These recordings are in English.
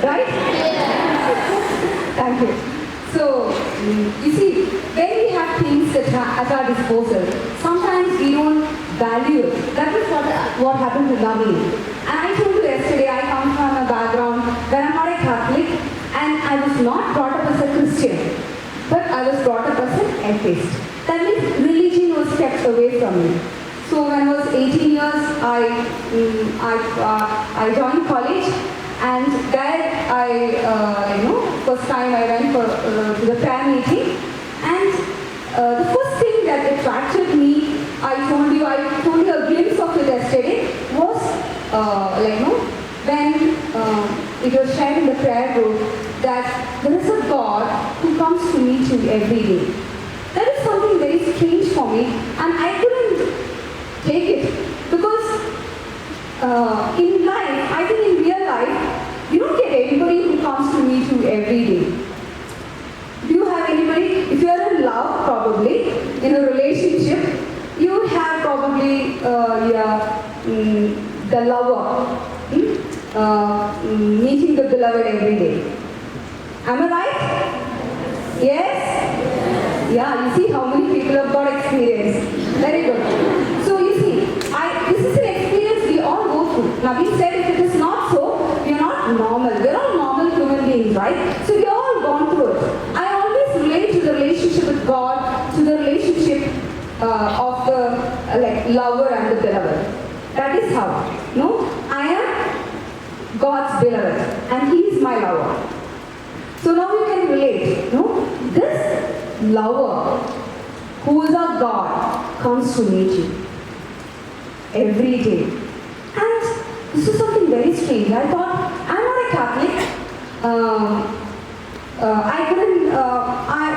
right? Thank you. So, you see, when we have things at our disposal, sometimes we don't value it. That is what happened to Naveen. And I told you yesterday, I come from a background where I'm not a Catholic, and I was not brought up as a Christian, but I was brought up as an atheist. That means religion was kept away from me. So when I was 18 years, I joined college, and there first time I went for the prayer meeting, and the first thing that attracted me, I told you a glimpse of it yesterday, was when it was shared in the prayer group that there is a God who comes to meet you every day. That is something very strange for me, and I couldn't take it because in life, I think in real life, you don't get anybody who comes to meet you every day. Do you have anybody? If you are in love, probably in a relationship, you have probably the lover meeting the beloved every day. Am I right? Yes? Yeah, you see how many people have got experience. Very good. So you see, this is an experience we all go through. Now we said if it is not so, we are not normal. We are all normal human beings, right? So we are all gone through it. I always relate to the relationship with God, to the relationship of the lover and the beloved. That is how. No, I am God's beloved, and He is my lover. So now you can relate. No, this lover, who is our God, comes to meet you every day. And this is something very strange. I thought, I'm not a Catholic.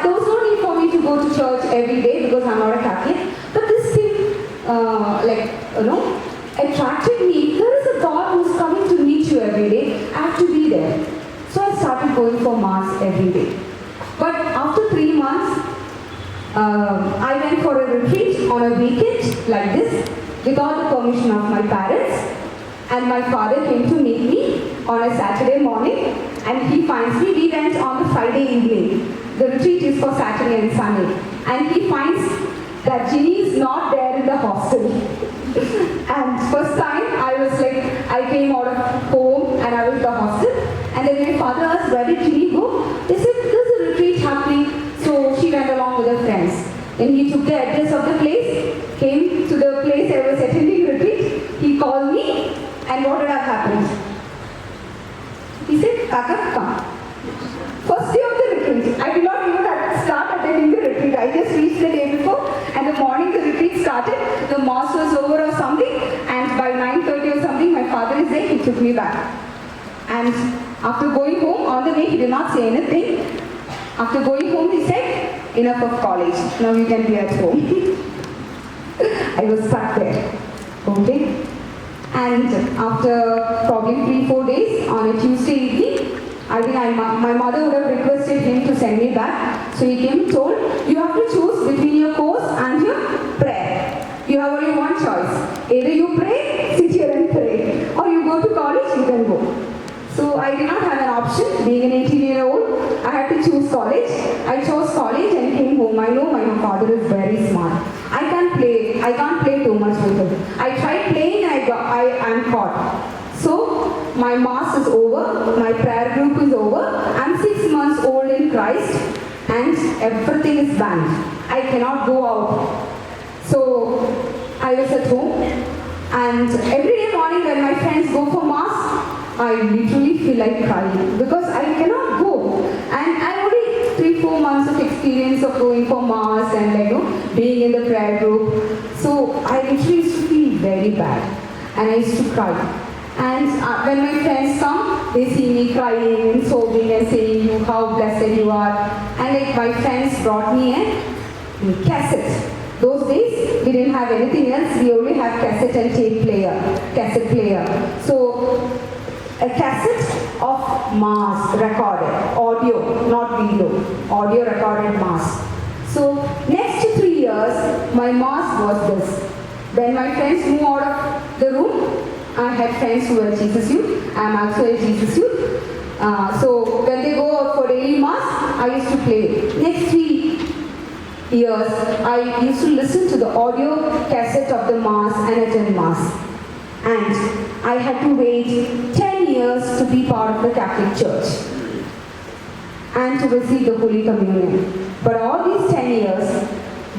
There was no need for me to go to church every day because I'm not a Catholic. But this thing, attracted me. There is a God who's coming to meet you every day. I have to be there. So I started going for Mass every day. But after 3 months, I went for a retreat on a weekend like this without the permission of my parents. And my father came to meet me on a Saturday morning, and he finds me. We went on the Friday evening. The retreat is for Saturday and Sunday. And he finds that Jini is not there in the hostel. And first time I came out of home and I was in the hostel. And then my father asked, where did Jini go? They said, there's a retreat happening. So she went along with her friends. Then he took the address of the place, came to the place I was attending retreat. He called me, and what would have happened? He said, Kaka, come. First day of the retreat, I did not even start attending the retreat. I just reached the day before, and the morning the retreat started, the Mass was over or something, and by 9:30 or something, my father is there, he took me back. And after going home, on the way, he did not say anything. After going home, he said, enough of college, now you can be at home. I was stuck there, okay? And after probably 3-4 days, on a Tuesday evening, I think my mother would have requested him to send me back. So he came and told, you have to choose between your course and your prayer. You have only one choice. Either you pray, sit here and pray, or you go to college, you can go. So I did not have an option. Being an 18-year-old, I had to choose college. I chose college and came home. I know my father is very smart. I can't play too much with him. I tried playing and I am caught. So my Mass is over, my prayer group is over. I'm 6 months old in Christ and everything is banned. I cannot go out. So I was at home, and every day morning when my friends go for Mass, I literally feel like crying because I cannot go. And I already 3-4 months of experience of going for Mass and being in the prayer group. So I literally used to feel very bad, and I used to cry. And when my friends come, they see me crying and sobbing and saying, "You, how blessed you are." And my friends brought me a cassette. Those days, we didn't have anything else. We only have cassette and cassette player. So, a cassette of Mass recorded, audio, not video, audio recorded Mass. So, next 3 years, my Mass was this. When my friends moved out of the room, I had friends who were Jesus youth. I am also a Jesus youth. So when they go out for daily mass, I used to play. Next 3 years, I used to listen to the audio cassette of the mass and attend mass. And I had to wait 10 years to be part of the Catholic Church and to receive the Holy Communion. But all these 10 years,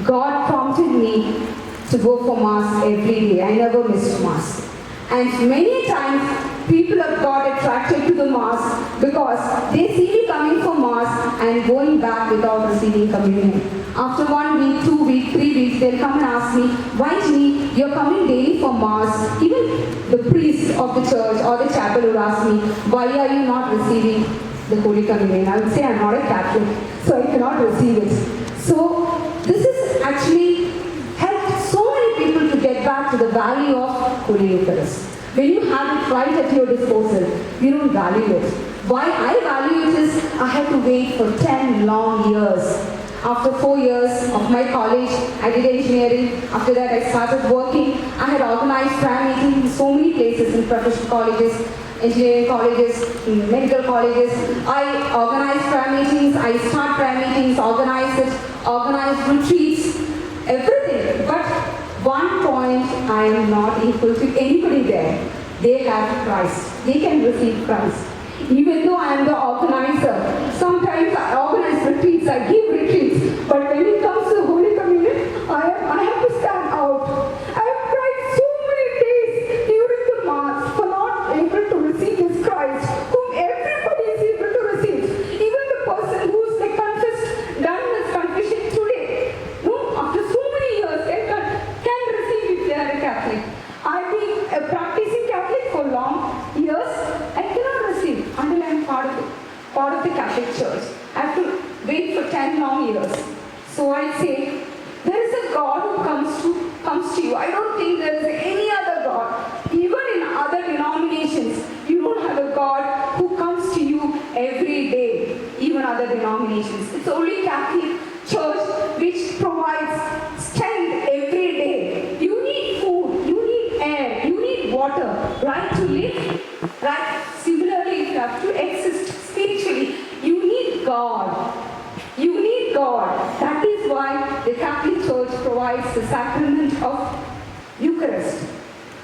God prompted me to go for Mass every day. I never missed Mass. And many times, people have got attracted to the Mass because they see me coming for Mass and going back without receiving communion. After 1 week, 2 weeks, 3 weeks, they'll come and ask me, why Jini, you're coming daily for Mass? Even the priest of the church or the chapel would ask me, why are you not receiving the Holy Communion? I would say, I'm not a Catholic, so I cannot receive it. So, this is actually helped so many people to get back to the value of Holy Eucharist. When you have it right at your disposal, you don't value it. Why I value it is, I had to wait for 10 long years. After 4 years of my college, I did engineering. After that, I started working. I had organized prayer meetings in so many places, in professional colleges, engineering colleges, medical colleges. I organized prayer meetings, I start prayer meetings, organized retreats, everything. But one point, I am not equal to anybody there. They have Christ. They can receive Christ. Even though I am the organizer, sometimes I organize retreats, I give retreats, but when it comes to Holy Communion, I have to stand out. I have cried so many days during the Mass for not able to receive this Christ, whom everybody is able to receive. Even the person who's done his confession today, no, after so many years, can receive if they are a Catholic. I've been a practicing Catholic for long years. I cannot receive until I am part of the Catholic Church. I have to wait for 10 long years. So I say, there is a God who comes to you. I don't think there is any other God. Even in other denominations, you don't have a God who comes to you every day. Even other denominations. It's only Catholic Church which provides strength every day. You need food, you need air, you need water, right, to live, right? Similarly, you have to exist spiritually. You need God. You need God. That is why the Catholic Church provides the sacrament of Eucharist.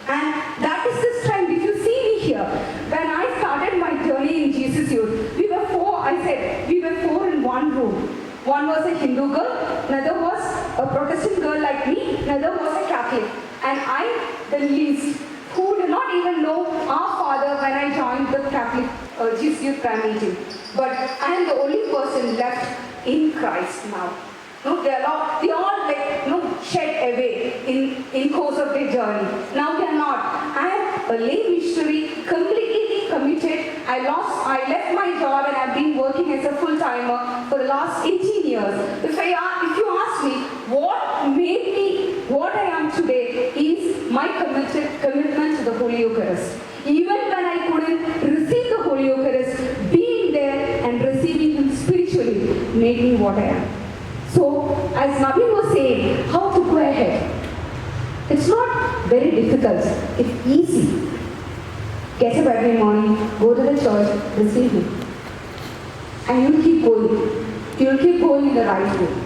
And that is the strength. If you see me here, when I started my journey in Jesus Youth, we were four in one room. One was a Hindu girl, another was a Protestant girl like me, another was a Catholic. And I, the least, who did not even know our Father when I joined the Catholic Jesus Youth prayer meeting. But I am the only person left in Christ now. No, they all shed away in course of their journey. Now they are not. I am a lay missionary, completely committed. I left my job and I've been working as a full-timer for the last 18 years. If you ask me what made me what I am today, is my commitment to the Holy Eucharist. Even when I couldn't receive the Holy Eucharist, being there and receiving Him spiritually made me what I am. So, as Naveen was saying, how to go ahead. It's not very difficult. It's easy. Get up every morning, go to the church, receive Him. And you'll keep going. You'll keep going in the right way.